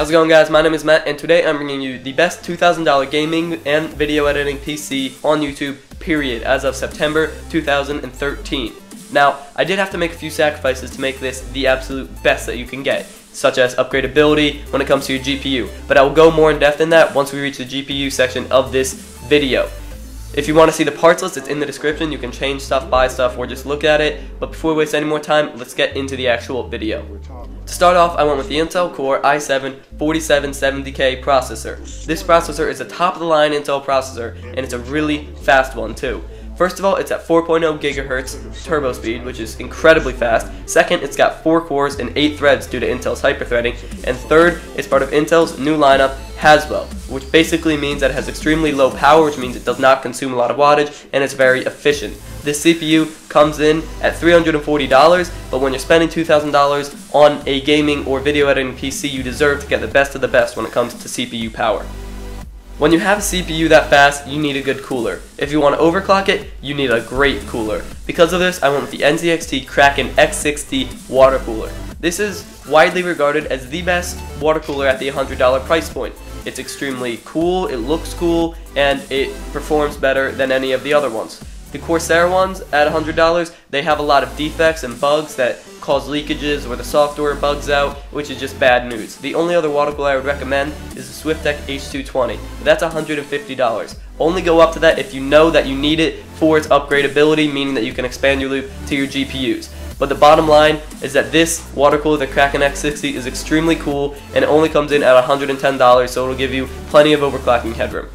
How's it going, guys? My name is Matt, and today I'm bringing you the best $2,000 gaming and video editing PC on YouTube, period, as of September 2013. Now, I did have to make a few sacrifices to make this the absolute best that you can get, such as upgradability when it comes to your GPU, but I will go more in depth in that once we reach the GPU section of this video. If you want to see the parts list, it's in the description. You can change stuff, buy stuff, or just look at it. But before we waste any more time, let's get into the actual video. To start off, I went with the Intel Core i7-4770K processor. This processor is a top-of-the-line Intel processor, and it's a really fast one too. First of all, it's at 4.0 GHz turbo speed, which is incredibly fast. Second, it's got 4 cores and 8 threads due to Intel's hyper-threading. And third, it's part of Intel's new lineup, Haswell, which basically means that it has extremely low power, which means it does not consume a lot of wattage, and it's very efficient. This CPU comes in at $340, but when you're spending $2,000 on a gaming or video editing PC, you deserve to get the best of the best when it comes to CPU power. When you have a CPU that fast, you need a good cooler. If you want to overclock it, you need a great cooler. Because of this, I went with the NZXT Kraken X60 water cooler. This is widely regarded as the best water cooler at the $100 price point. It's extremely cool, it looks cool, and it performs better than any of the other ones. The Corsair ones at $100, they have a lot of defects and bugs that cause leakages or the software bugs out, which is just bad news. The only other water cooler I would recommend is the Swiftech H220. That's $150. Only go up to that if you know that you need it for its upgradability, meaning that you can expand your loop to your GPUs. But the bottom line is that this water cooler, the Kraken X60, is extremely cool, and it only comes in at $110, so it'll give you plenty of overclocking headroom.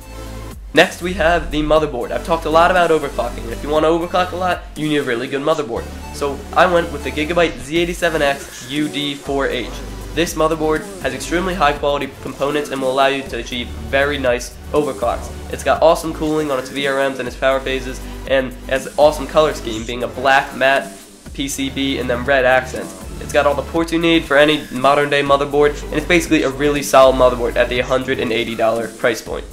Next, we have the motherboard. I've talked a lot about overclocking. If you want to overclock a lot, you need a really good motherboard. So I went with the Gigabyte Z87X-UD4H. This motherboard has extremely high quality components and will allow you to achieve very nice overclocks. It's got awesome cooling on its VRMs and its power phases, and has an awesome color scheme, being a black matte PCB and then red accents. It's got all the ports you need for any modern day motherboard, and it's basically a really solid motherboard at the $180 price point.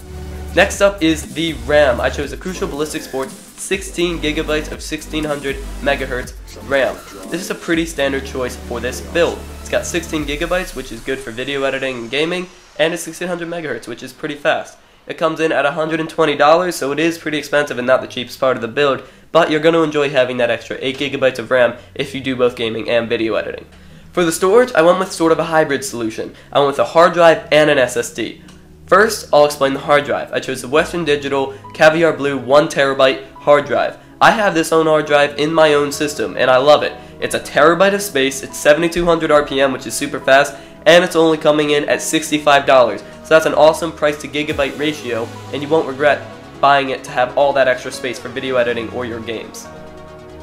Next up is the RAM. I chose the Crucial Ballistix 16 GB of 1600 MHz RAM. This is a pretty standard choice for this build. It's got 16 GB, which is good for video editing and gaming, and it's 1600 MHz, which is pretty fast. It comes in at $120, so it is pretty expensive and not the cheapest part of the build, but you're going to enjoy having that extra 8 GB of RAM if you do both gaming and video editing. For the storage, I went with sort of a hybrid solution. I went with a hard drive and an SSD. First, I'll explain the hard drive. I chose the Western Digital Caviar Blue 1TB hard drive. I have this own hard drive in my own system, and I love it. It's a terabyte of space, it's 7200 RPM, which is super fast, and it's only coming in at $65. So that's an awesome price to gigabyte ratio, and you won't regret buying it to have all that extra space for video editing or your games.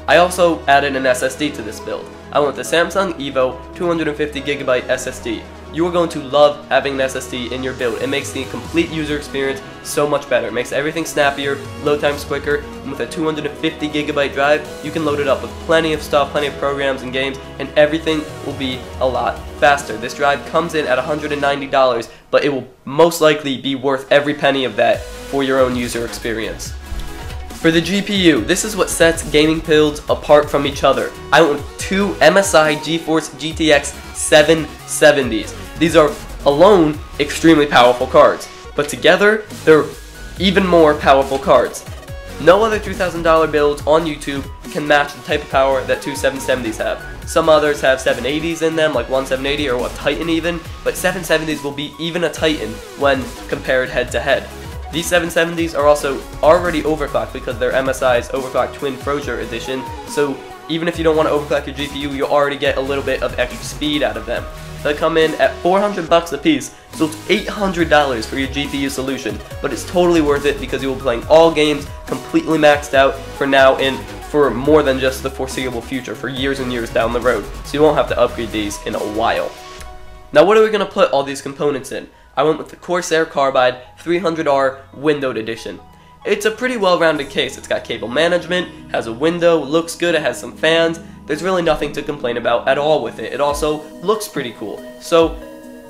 I also added an SSD to this build. I went with the Samsung Evo 250GB SSD. You are going to love having an SSD in your build. It makes the complete user experience so much better. It makes everything snappier, load times quicker, and with a 250GB drive, you can load it up with plenty of stuff, plenty of programs and games, and everything will be a lot faster. This drive comes in at $190, but it will most likely be worth every penny of that for your own user experience. For the GPU, this is what sets gaming builds apart from each other. I went with two MSI GTX 770s. These are alone extremely powerful cards, but together they're even more powerful cards. No other $2,000 builds on YouTube can match the type of power that two 770s have. Some others have 780s in them, like one 780 or a Titan even, but 770s will be even a Titan when compared head to head. These 770s are also already overclocked because they're MSI's overclocked Twin Frosier edition, so even if you don't want to overclock your GPU, you already get a little bit of extra speed out of them. They come in at $400 a piece, so it's $800 for your GPU solution, but it's totally worth it because you will be playing all games completely maxed out for now and for more than just the foreseeable future, for years and years down the road, so you won't have to upgrade these in a while. Now, what are we going to put all these components in? I went with the Corsair Carbide 300R Windowed Edition. It's a pretty well-rounded case. It's got cable management, has a window, looks good, it has some fans. There's really nothing to complain about at all with it. It also looks pretty cool. So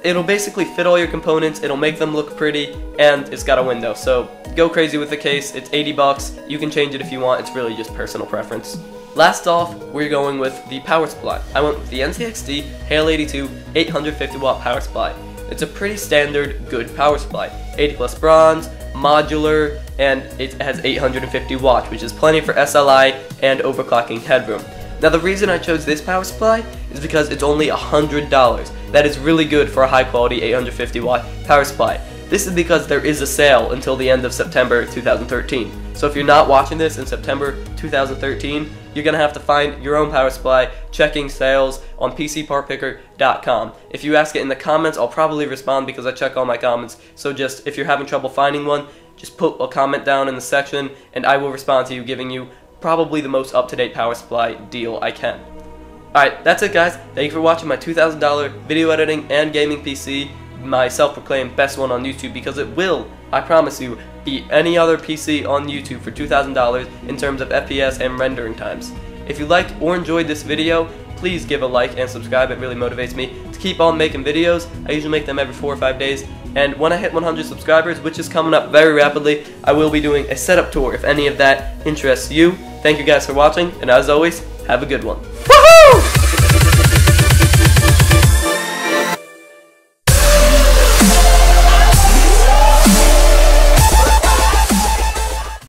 it'll basically fit all your components, it'll make them look pretty, and it's got a window. So go crazy with the case. It's 80 bucks. You can change it if you want. It's really just personal preference. Last off, we're going with the power supply. I went with the NZXT Hale 82 850 watt power supply. It's a pretty standard, good power supply. 80 plus bronze, modular, and it has 850 watts, which is plenty for SLI and overclocking headroom. Now the reason I chose this power supply is because it's only $100. That is really good for a high quality 850 watt power supply. This is because there is a sale until the end of September 2013. So if you're not watching this in September 2013, you're going to have to find your own power supply checking sales on PCPartPicker.com. If you ask it in the comments, I'll probably respond because I check all my comments. So just, if you're having trouble finding one, just put a comment down in the section and I will respond to you, giving you probably the most up-to-date power supply deal I can. Alright, that's it guys. Thank you for watching my $2,000 video editing and gaming PC, my self-proclaimed best one on YouTube, because it will, I promise you, beat any other PC on YouTube for $2,000 in terms of FPS and rendering times. If you liked or enjoyed this video, please give a like and subscribe. It really motivates me to keep on making videos. I usually make them every 4 or 5 days, and when I hit 100 subscribers, which is coming up very rapidly, I will be doing a setup tour if any of that interests you. Thank you guys for watching, and as always, have a good one. Woohoo!